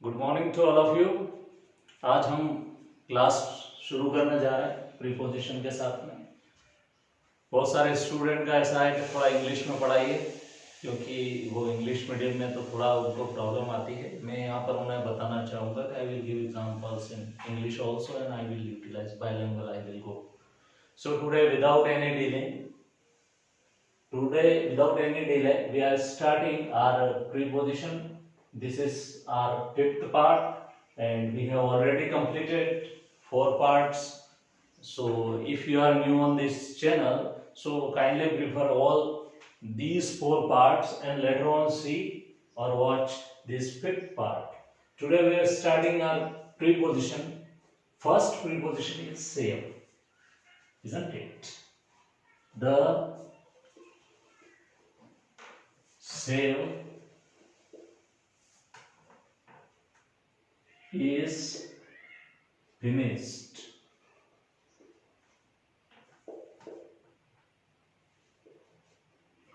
Good morning to all of you. आज हम class शुरू करने जा रहे हैं प्रीपोजिशन के साथ में। बहुत सारे स्टूडेंट का ऐसा है कि थोड़ा इंग्लिश में पढ़ाइए, क्योंकि वो इंग्लिश मीडियम में तो थोड़ा उनको प्रॉब्लम आती है। मैं यहाँ पर उन्हें बताना चाहूँगा कि I will give examples in English also and I will utilize bilingual I will go. So today without any delay we are starting our preposition. This is our fifth part and we have already completed 4 parts. So if you are new on this channel, so kindly prefer all these 4 parts and later on see or watch this fifth part. Today we are starting our preposition. First preposition is same, isn't it? The sale is finished.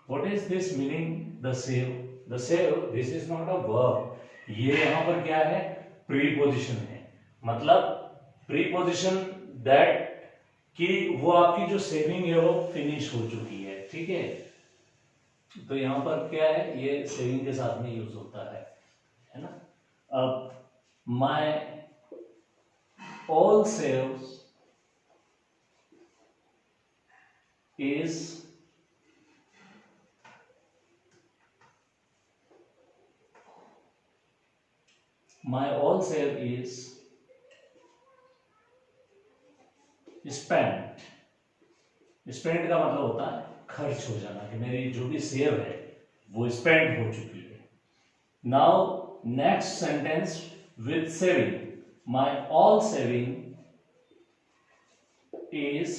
What is this meaning? The sale. The sale. This is not a verb. ये यहाँ पर क्या है? Preposition है। मतलब preposition that कि वो आपकी जो सेविंग है वो फिनिश हो चुकी है। ठीक है, तो यहाँ पर क्या है, ये सेविंग के साथ में यूज होता है ना। अब my all saves is my all save is spent. Spent का मतलब होता है खर्च हो जाना, कि मेरी जो भी सेव है वो स्पेंड हो चुकी है। Now next sentence with saving, my all saving is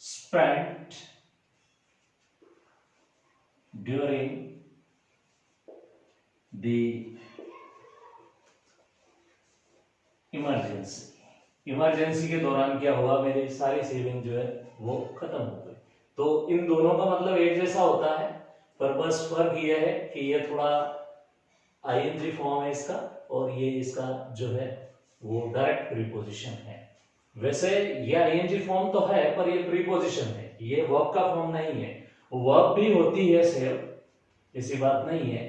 spent during the emergency के दौरान क्या हुआ, मेरी सारी सेविंग जो है वो खत्म हो गई। तो इन दोनों का मतलब एक जैसा होता है, पर बस फर्क ये है कि ये थोड़ा आईएनजी फॉर्म है इसका, और ये इसका जो है वो डायरेक्ट प्रीपोजिशन है। वैसे ये आईएनजी फॉर्म तो है, पर ये प्रीपोजिशन है, ये वर्ब का फॉर्म नहीं है। वर्ब भी होती है सेव, ऐसी बात नहीं है,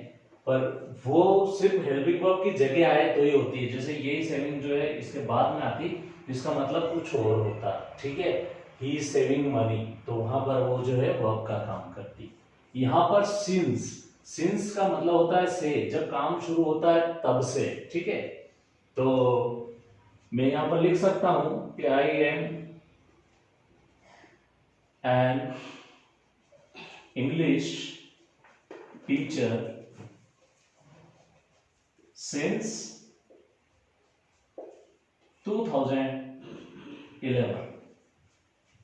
पर वो सिर्फ हेल्पिंग वर्ब की जगह आए तो ही होती है। जैसे यही सेविंग जो है इसके बाद में आती, इसका मतलब कुछ और होता। ठीक है, ही इज सेविंग मनी, तो वहां पर वो जो है वर्ब का काम करती। यहाँ पर सिंस का मतलब होता है से, जब काम शुरू होता है तब से। ठीक है, तो मैं यहां पर लिख सकता हूं कि I am an English teacher since 2011।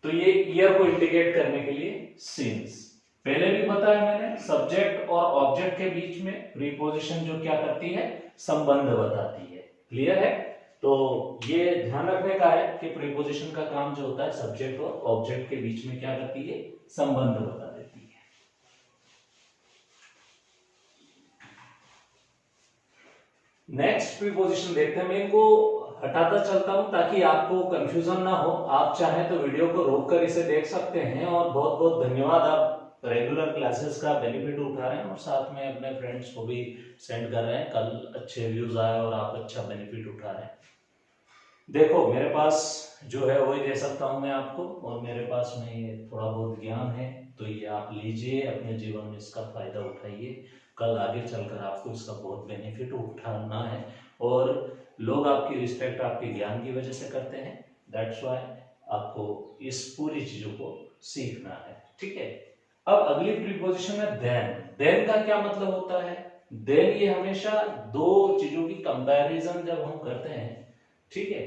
तो ये ईयर को इंडिकेट करने के लिए सिंस। पहले भी बताया मैंने, सब्जेक्ट और ऑब्जेक्ट के बीच में प्रीपोजिशन जो क्या करती है, संबंध बताती है। क्लियर है? तो ये ध्यान रखने का है कि प्रीपोजिशन का काम जो होता है सब्जेक्ट और ऑब्जेक्ट के बीच में क्या करती है, संबंध बता देती है। नेक्स्ट प्रीपोजिशन देखते हैं। मैं इनको हटाता चलता हूं ताकि आपको कंफ्यूजन ना हो। आप चाहें तो वीडियो को रोककर इसे देख सकते हैं। और बहुत बहुत धन्यवाद, आप रेगुलर क्लासेस का बेनिफिट उठा रहे हैं और साथ में अपने फ्रेंड्स को भी सेंड कर रहे हैं। कल अच्छे व्यूज आए और आप अच्छा बेनिफिट उठा रहे हैं। देखो, मेरे पास जो है वही दे सकता हूं मैं आपको, और मेरे पास में ये थोड़ा बहुत ज्ञान है, तो ये आप लीजिए, अपने जीवन में इसका फायदा उठाइए। कल आगे चलकर आपको इसका बहुत बेनिफिट उठाना है, और लोग आपकी रिस्पेक्ट आपके ज्ञान की वजह से करते हैं। दैट्स व्हाई आपको इस पूरी चीजों को सीखना है। ठीक है, अब अगली प्रीपोजिशन है देन। देन का क्या मतलब होता है? देन ये हमेशा दो चीजों की कंपैरिजन जब हम करते हैं, ठीक है,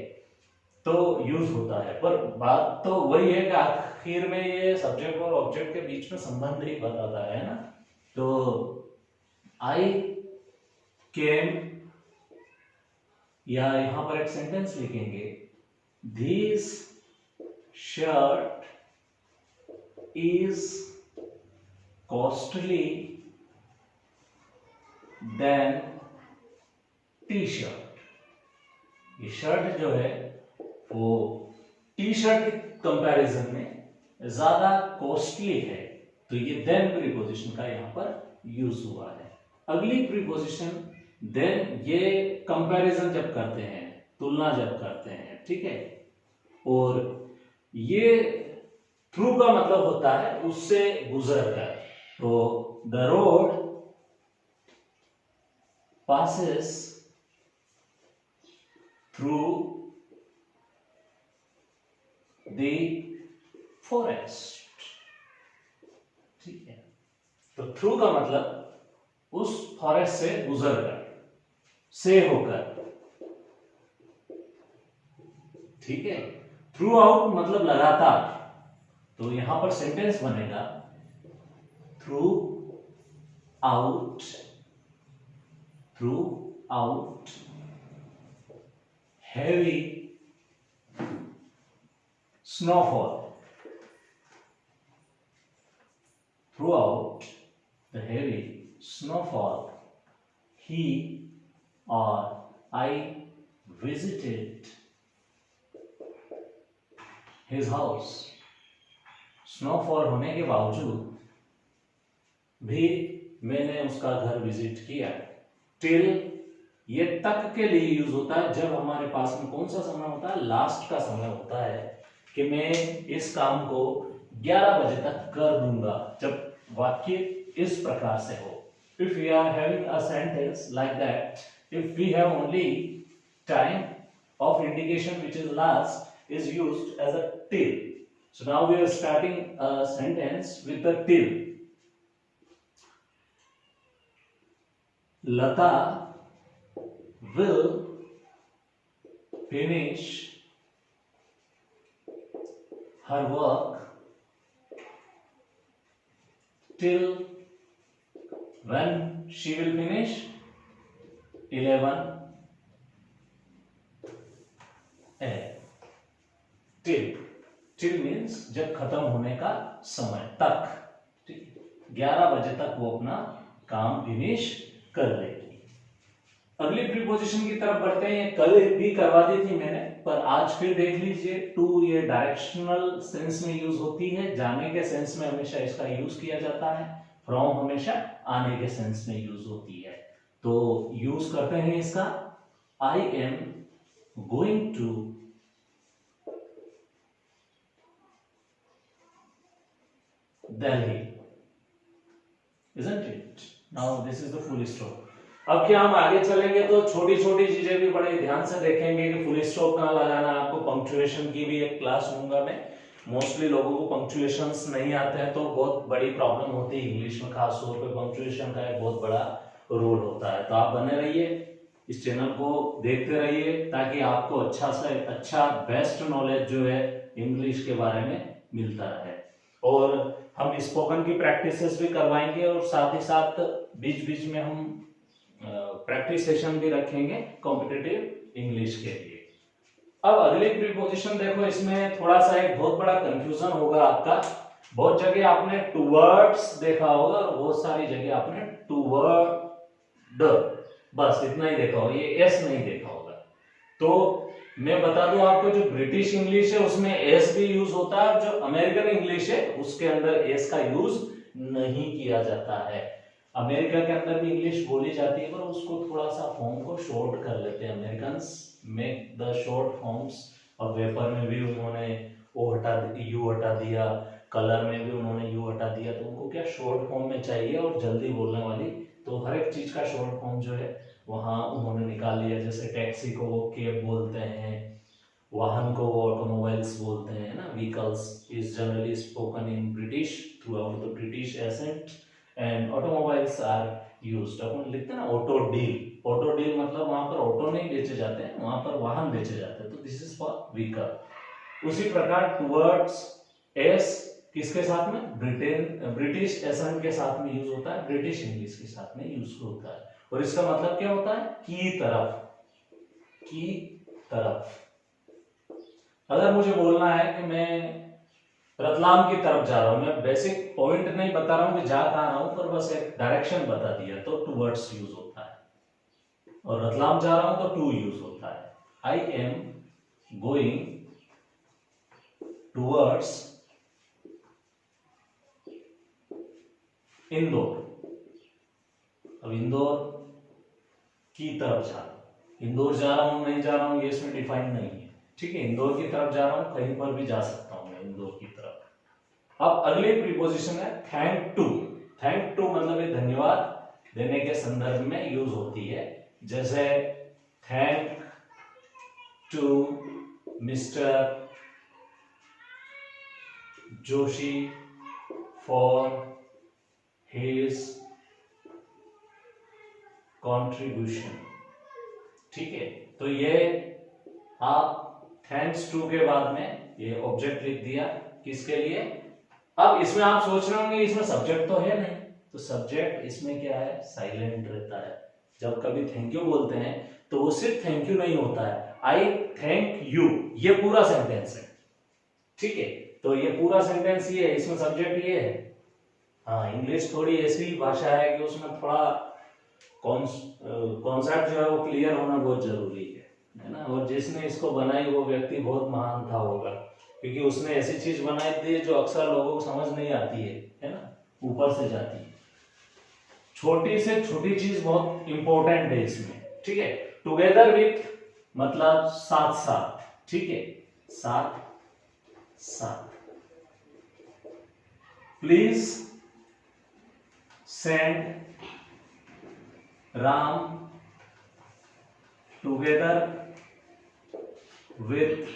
तो यूज होता है। पर बात तो वही है कि आखिर में ये सब्जेक्ट और ऑब्जेक्ट के बीच में संबंध ही बताता है ना। तो आई केम, या यहां पर एक सेंटेंस लिखेंगे, this shirt is costly than T shirt. ये शर्ट जो है वो टी शर्ट के कंपैरिजन में ज्यादा कॉस्टली है, तो ये देन प्रीपोजिशन का यहां पर यूज हुआ है। अगली प्रीपोजिशन देन, ये कंपैरिजन जब करते हैं, तुलना जब करते हैं, ठीक है। और ये थ्रू का मतलब होता है उससे गुजर कर। तो the road passes through the forest, ठीक है। तो थ्रू का मतलब उस फॉरेस्ट से गुजर कर, से होकर, ठीक है। थ्रू आउट मतलब लगातार, तो यहां पर सेंटेंस बनेगा through out, throughout heavy snowfall, throughout the heavy snowfall, he or I visited his house. Snowfall होने के बावजूद भी मैंने उसका घर विजिट किया। टिल ये तक के लिए यूज होता है जब हमारे पास में कौन सा समय होता है, लास्ट का समय होता है कि मैं इस काम को 11 बजे तक कर दूंगा, जब वाक्य इस प्रकार से हो। If we are having a sentence like that, if we have only time of indication which is last is used as a till. So now we are starting a sentence with the till. Lata will finish her work till when she will finish 11 AM. Till means जब खत्म होने का समय तक, ठीक, 11 बजे तक वो अपना काम फिनिश कर लेगी। अगली प्रीपोजिशन की तरफ बढ़ते हैं। कल भी करवा दी थी मैंने, पर आज फिर देख लीजिए। टू ये डायरेक्शनल सेंस में यूज होती है, जाने के सेंस में हमेशा इसका यूज किया जाता है। फ्रॉम हमेशा आने के सेंस में यूज होती है। तो यूज करते हैं इसका, I am going to Delhi, isn't it? Now this is the full stop. अब क्या हम आगे चलेंगे तो छोटी छोटी चीजें भी बड़े ध्यान से देखेंगे कि फुल स्टॉप कहाँ लगाना। आपको पंक्चुएशन की भी एक क्लास लूंगा मैं। मोस्टली लोगों को पंक्चुएशंस नहीं आते हैं तो बहुत बड़ी प्रॉब्लम होती है इंग्लिश में, खास तौर पे पंक्चुएशन का एक बहुत बड़ा रोल होता है। तो आप बने रहिए, इस चैनल को देखते रहिए, ताकि आपको अच्छा से अच्छा बेस्ट नॉलेज जो है इंग्लिश के बारे में मिलता रहे। और हम स्पोकन की प्रैक्टिसेस भी करवाएंगे और साथ ही साथ बीच बीच में हम प्रैक्टिस सेशन भी रखेंगे कॉम्पिटिटिव इंग्लिश के लिए। अब अगली प्रीपोजिशन देखो, इसमें थोड़ा सा एक बहुत बड़ा कंफ्यूजन होगा आपका। बहुत जगह आपने टुवर्ड्स देखा होगा और बहुत सारी जगह आपने टुवर्ड, बस इतना ही देखा होगा, ये एस नहीं देखा होगा। तो मैं बता दूं आपको, जो ब्रिटिश इंग्लिश है उसमें एस भी यूज होता है, जो अमेरिकन इंग्लिश है उसके अंदर एस का यूज नहीं किया जाता है। अमेरिका के अंदर भी इंग्लिश बोली जाती है पर उसको थोड़ा सा फॉर्म को शॉर्ट कर लेते हैं। Americans make the short forms, और वेपर में भी उन्होंने ओ हटा यू हटा दिया, कलर में भी उन्होंने यू हटा दिया। तो उनको क्या शॉर्ट फॉर्म में चाहिए और जल्दी बोलने वाली, तो हर एक चीज का शॉर्ट फॉर्म जो है वहां उन्होंने निकाल लिया। जैसे टैक्सी को वो कैब बोलते हैं, वाहन को वो ऑटोमोबाइल्स बोलते हैं ना। Vehicles is generally spoken in British throughout the British accent and automobiles are used. अपन लिखते हैं ना ऑटो डील, ऑटो डील मतलब वहां पर ऑटो नहीं बेचे जाते हैं, वहां पर वाहन बेचे जाते हैं। तो दिस इज फॉर व्हीकल। उसी प्रकार टुवर्ड्स एस किसके साथ में, ब्रिटिश एसेंट के साथ में यूज होता है, ब्रिटिश इंग्लिश के साथ में यूज होता है। और इसका मतलब क्या होता है, की तरफ, की तरफ। अगर मुझे बोलना है कि मैं रतलाम की तरफ जा रहा हूं, मैं बेसिक पॉइंट नहीं बता रहा हूं कि जा कहां रहा हूं, पर बस एक डायरेक्शन बता दिया, तो टुवर्ड्स यूज होता है। और रतलाम जा रहा हूं तो टू यूज होता है। आई एम गोइंग टूवर्ड्स इंदौर। अब इंदौर की तरफ जा रहा हूं, इंदौर जा रहा हूं नहीं जा रहा हूं ये इसमें डिफाइन नहीं है, ठीक है। इंदौर की तरफ जा रहा हूं, कहीं पर भी जा सकता हूं मैं इंदौर की तरफ। अब अगली प्रीपोजिशन है थैंक टू। थैंक टू मतलब ये धन्यवाद देने के संदर्भ में यूज होती है, जैसे thank to mister Joshi for his contribution, ठीक है। तो ये आप थैंक्स टू के बाद में ये ऑब्जेक्ट लिख दिया, किसके लिए। अब इसमें आप सोच रहे होंगे इसमें सब्जेक्ट तो है नहीं, तो सब्जेक्ट इसमें क्या है, साइलेंट रहता है। जब कभी थैंक यू बोलते हैं तो वो सिर्फ थैंक यू नहीं होता है, आई थैंक यू, ये पूरा सेंटेंस है, ठीक है। तो ये पूरा सेंटेंस ये है, इसमें सब्जेक्ट ये है। हाँ, इंग्लिश थोड़ी ऐसी भाषा है कि उसमें थोड़ा कॉन्सेप्ट जो है वो क्लियर होना बहुत जरूरी है ना। और जिसने इसको बनाई वो व्यक्ति बहुत महान था होगा, क्योंकि उसने ऐसी चीज बनाई थी जो अक्सर लोगों को समझ नहीं आती है ना, ऊपर से जाती है। छोटी से छोटी चीज बहुत इंपॉर्टेंट है इसमें, ठीक है। टुगेदर विथ मतलब साथ साथ, ठीक है, साथ साथ। Please send Ram together with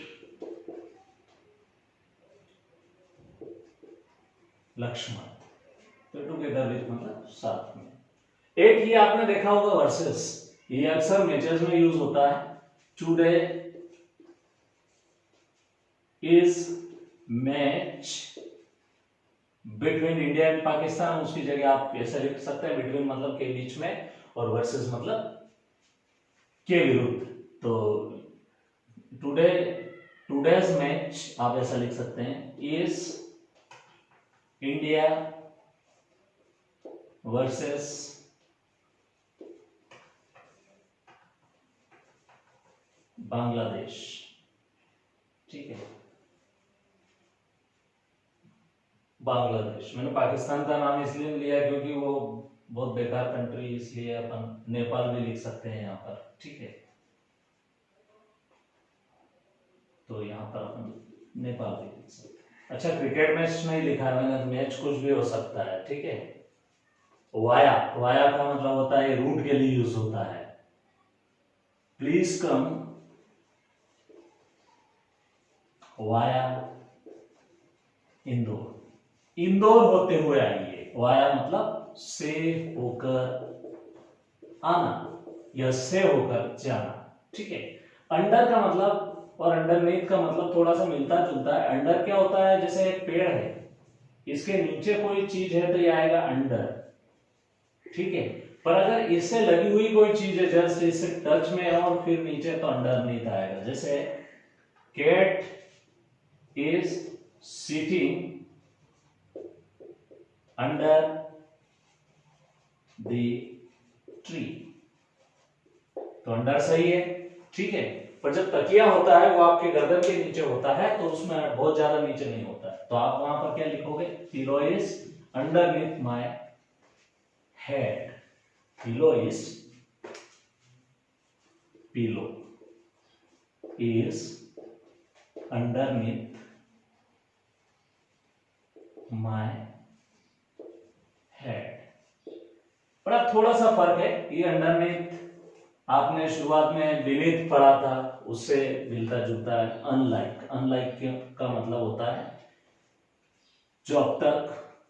Lakshman. तो टुगेदर विथ मतलब साथ में। एक ये आपने देखा होगा वर्सेस, ये अक्सर मैचेस में यूज होता है। Today is match between India and Pakistan, उसकी जगह आप ऐसे लिख सकते हैं, बिटवीन मतलब के बीच में, और वर्सेस मतलब के विरुद्ध। तो टुडेज मैच आप ऐसा लिख सकते हैं, इज इंडिया वर्सेस बांग्लादेश, ठीक है। बांग्लादेश, मैंने पाकिस्तान का नाम इसलिए लिया क्योंकि वो बहुत बेकार कंट्री, इसलिए अपन नेपाल भी लिख सकते हैं यहाँ पर, ठीक है। तो यहाँ पर अपन नेपाल भी लिख सकते हैं। अच्छा, क्रिकेट मैच नहीं लिखा है मैंने, मैच कुछ भी हो सकता है, ठीक है। वाया, वाया का मतलब होता है रूट के लिए यूज होता है। Please come via Indore, Indore होते हुए आइए। वाया मतलब से होकर आना या से होकर जाना, ठीक है। अंडर का मतलब और अंडरनीथ का मतलब थोड़ा सा मिलता जुलता है। अंडर क्या होता है, जैसे एक पेड़ है, इसके नीचे कोई चीज है तो ये आएगा अंडर, ठीक है। पर अगर इससे लगी हुई कोई चीज है, जस्ट इससे टच में है और फिर नीचे, तो अंडरनीथ आएगा। जैसे cat is sitting under the tree, तो अंडर सही है, ठीक है। पर जब तकिया होता है वो आपके गर्दन के नीचे होता है, तो उसमें बहुत ज्यादा नीचे नहीं होता है, तो आप वहां पर क्या लिखोगे, pillow is underneath my head. Pillow is, pillow is underneath my head. बड़ा थोड़ा सा फर्क है, ये अंडरनीथ आपने शुरुआत में बीनीथ पढ़ा था, उससे मिलता जुलता है। अनलाइक, अनलाइक का मतलब होता है जो अब तक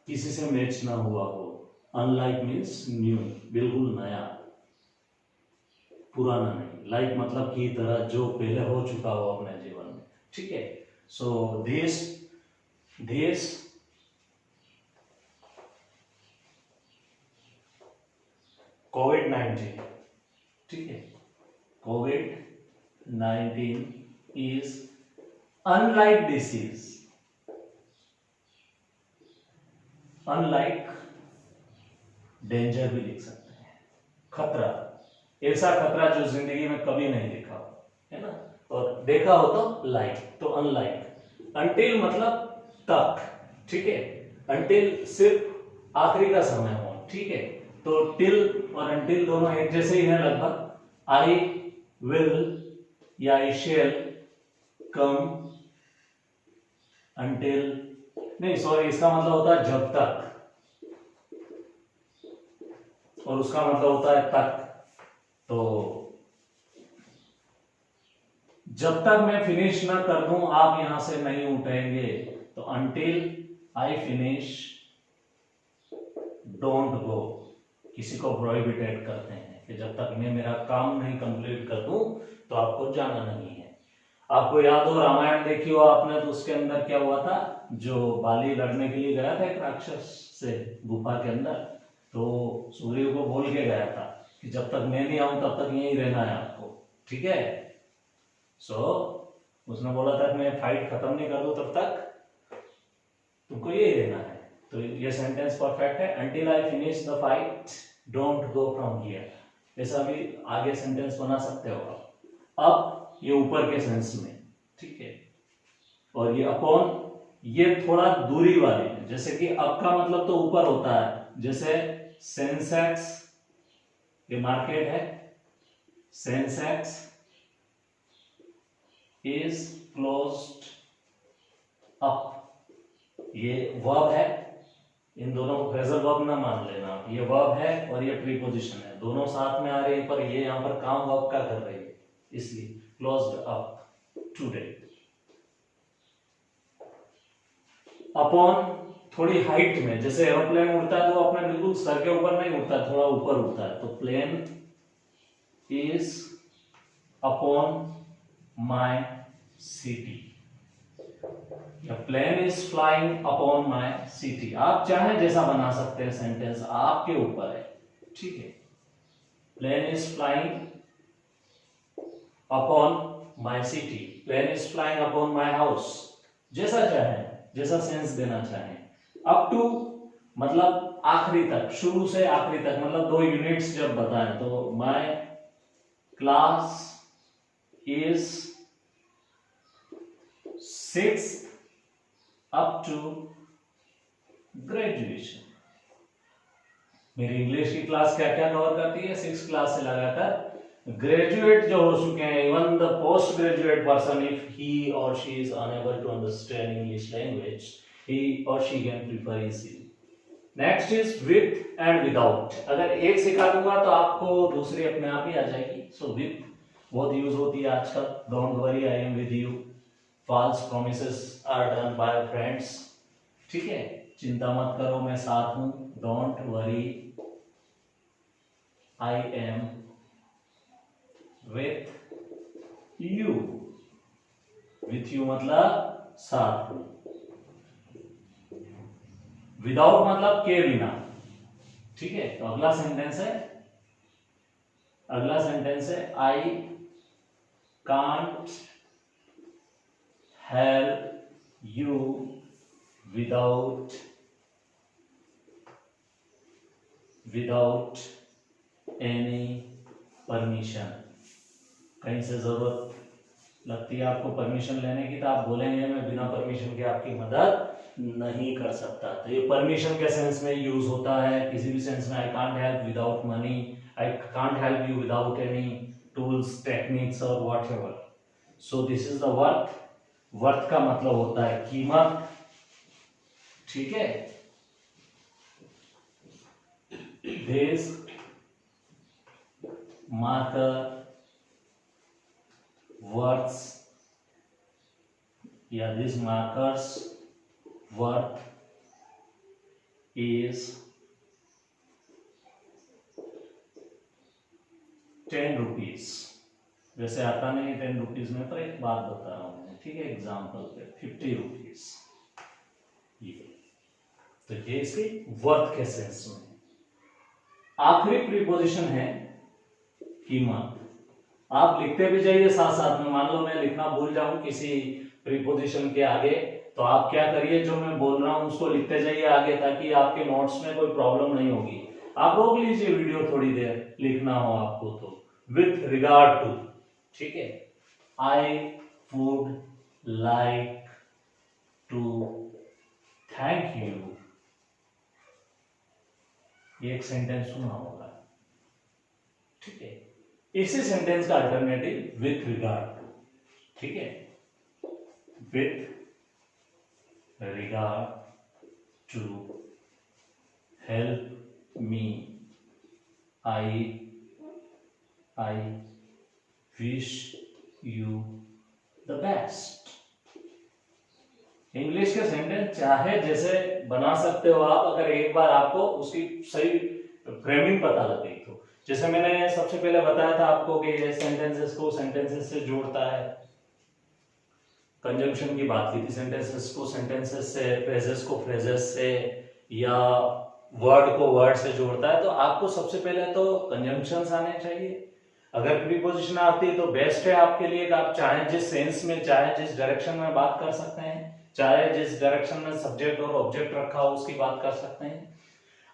किसी से मैच ना हुआ हो। अनलाइक मीन्स न्यू, बिल्कुल नया, पुराना नहीं। लाइक मतलब की तरह, जो पहले हो चुका हो अपने जीवन में, ठीक है। सो दिस कोविड-19, ठीक है, कोविड-19 is unlike disease, unlike danger भी लिख सकते हैं, खतरा, ऐसा खतरा जो जिंदगी में कभी नहीं देखा हो, है ना। और देखा हो तो लाइक, तो अनलाइक। अनटिल मतलब तक, ठीक है। अनटिल सिर्फ आखिरी का समय हो, ठीक है। तो टिल और अनटिल दोनों एक जैसे ही हैं लगभग। आई विल या आई शेल कम अनटिल, नहीं सॉरी, इसका मतलब होता है जब तक, और उसका मतलब होता है तक। तो जब तक मैं फिनिश ना कर दूं आप यहां से नहीं उठेंगे। तो until I finish don't go, किसी को प्रोहिबिटेड करते हैं कि जब तक मैं मेरा काम नहीं कंप्लीट कर दूं तो आपको जाना नहीं है। आपको याद हो रामायण देखी हो आपने, तो उसके अंदर क्या हुआ था, जो बाली लड़ने के लिए गया था एक राक्षस से गुफा के अंदर, तो सूर्य को बोल के गया था कि जब तक मैं नहीं आऊं तब तक यहीं रहना है आपको, ठीक है। उसने बोला था कि मैं फाइट खत्म नहीं कर दूं तब तक तुमको यही रहना है। तो ये सेंटेंस परफेक्ट है। until I finish the fight don't go from here, ऐसा भी आगे सेंटेंस बना सकते हो आप। अब ये ऊपर के सेंस में, ठीक है। और ये अपॉन, ये थोड़ा दूरी वाली है, जैसे कि अब का मतलब तो ऊपर होता है, जैसे सेंसेक्स, ये मार्केट है, सेंसेक्स इज क्लोज्ड अप, ये वर्ब है। इन दोनों को फ्रेजल वर्ब ना मान लेना, ये वर्ब है और ये प्रीपोजिशन है, दोनों साथ में आ रहे हैं, पर ये यहां पर काम वर्ब का कर रही है, इसलिए क्लोज्ड अप टुडे। अपॉन थोड़ी हाइट में, जैसे एरोप्लेन उड़ता है तो अपने बिल्कुल सर के ऊपर नहीं उड़ता है, थोड़ा ऊपर उड़ता है। तो plane is upon my city, plane is flying upon my city. आप चाहे जैसा बना सकते हैं सेंटेंस, आपके ऊपर है, ठीक है। Plane is flying upon my city, plane is flying upon my house, जैसा चाहे, जैसा सेंस देना चाहे। अप टू मतलब आखिरी तक, शुरू से आखिरी तक, मतलब 2 यूनिट्स जब बताएं तो my class is 6 up to graduation. मेरी इंग्लिश की क्लास क्या क्या कवर करती है, 6 क्लास से लगाकर ग्रेजुएट जो हो चुके हैं, even the post graduate person, if he और she is unable to understand English language, he or she can prefer easily. Next is with and without. अगर एक सिखा दूंगा तो आपको दूसरी अपने आप ही आ जाएगी। सो विथ बहुत यूज होती है आजकल, don't worry I am with you, false promises are done by friends, ठीक है। चिंता मत करो मैं साथ हूं, don't worry I am with you, with you मतलब साथ हूं। विदाउट मतलब के बिना, ठीक है। तो अगला सेंटेंस है I can't help you without any permission. कहीं से जरूरत लगती है आपको परमिशन लेने की तो आप बोलेंगे मैं बिना परमिशन के आपकी मदद नहीं कर सकता। तो ये परमिशन के सेंस में यूज होता है। किसी भी सेंस में I can't help without money, I can't help you without any tools, techniques और whatever. So this is the worth. Worth का मतलब होता है कीमत, ठीक है। दिस मार्कर वर्थ्स या this markers worth is 10 rupees. वैसे आता नहीं 10 रुपीज में, पर एक बात बता रहा हूं मैं, ठीक है, एग्जाम्पल पे 50 रुपीज। तो ये इसके वर्थ के सेंस में। आखिरी प्रीपोजिशन है कीमत। आप लिखते भी जाइए साथ साथ में। मान लो मैं लिखना भूल जाऊं किसी प्रीपोजिशन के आगे, तो आप क्या करिए, जो मैं बोल रहा हूं उसको लिखते जाइए आगे, ताकि आपके नोट्स में कोई प्रॉब्लम नहीं होगी। आप रोक लीजिए वीडियो थोड़ी देर, लिखना हो आपको तो विथ रिगार्ड टू, ठीक है। I would like to thank you, ये एक सेंटेंस सुना होगा, ठीक है। इसी सेंटेंस का अल्टरनेटिव विथ रिगार्ड टू, ठीक है। With regard to help me, I wish you the best. English के सेंटेंस चाहे जैसे बना सकते हो आप, अगर एक बार आपको उसकी सही फ्रेमिंग पता लग गई तो। जैसे मैंने सबसे पहले बताया था आपको कि ये सेंटेंसेस को सेंटेंसेस से जोड़ता है, कंजंक्शन की बात की थी, सेंटेंसेस को सेंटेंसेस से, फ्रेजेस को फ्रेजेस से, या वर्ड को वर्ड से जोड़ता है। तो आपको सबसे पहले तो कंजंक्शंस आने चाहिए। अगर प्रीपोजिशन आती है तो बेस्ट है आपके लिए कि आप चाहे जिस सेंस में, चाहे जिस डायरेक्शन में बात कर सकते हैं, चाहे जिस डायरेक्शन में सब्जेक्ट और ऑब्जेक्ट रखा हो उसकी बात कर सकते हैं।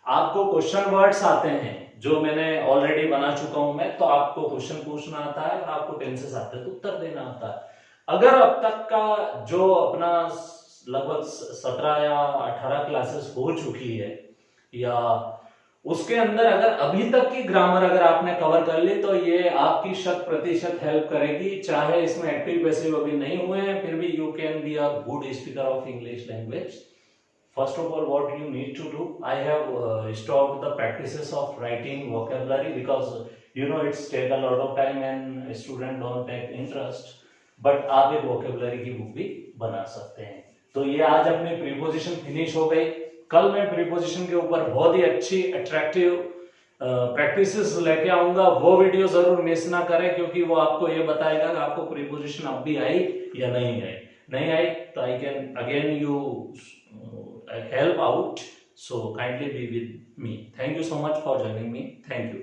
आपको क्वेश्चन वर्ड्स आते हैं जो मैंने ऑलरेडी बना चुका हूं मैं, तो आपको क्वेश्चन पूछना आता है और आपको टेंसेस आते हैं तो उत्तर देना आता है। अगर अब तक का जो अपना लगभग 17 या 18 क्लासेस हो चुकी है, या उसके अंदर अगर अभी तक की ग्रामर अगर आपने कवर कर ली, तो ये आपकी 100% हेल्प करेगी। चाहे इसमें एक्टिव पैसिव अभी नहीं हुए हैं, फिर भी you can be a good speaker of English language. First of all, what you need to do, I have stopped the practices of writing vocabulary because it's take a lot of time and student don't take interest. But आप एक vocabulary की book भी बना सकते हैं। तो ये आज अपनी प्रीपोजिशन फिनिश हो गई। कल मैं प्रीपोजिशन के ऊपर बहुत ही अच्छी अट्रैक्टिव प्रैक्टिसेस लेके आऊंगा, वो वीडियो जरूर मिस ना करें, क्योंकि वो आपको ये बताएगा कि आपको प्रीपोजिशन अब भी आई या नहीं आई। नहीं आई तो I can again you help out, so kindly be with me. Thank you so much for joining me. Thank you.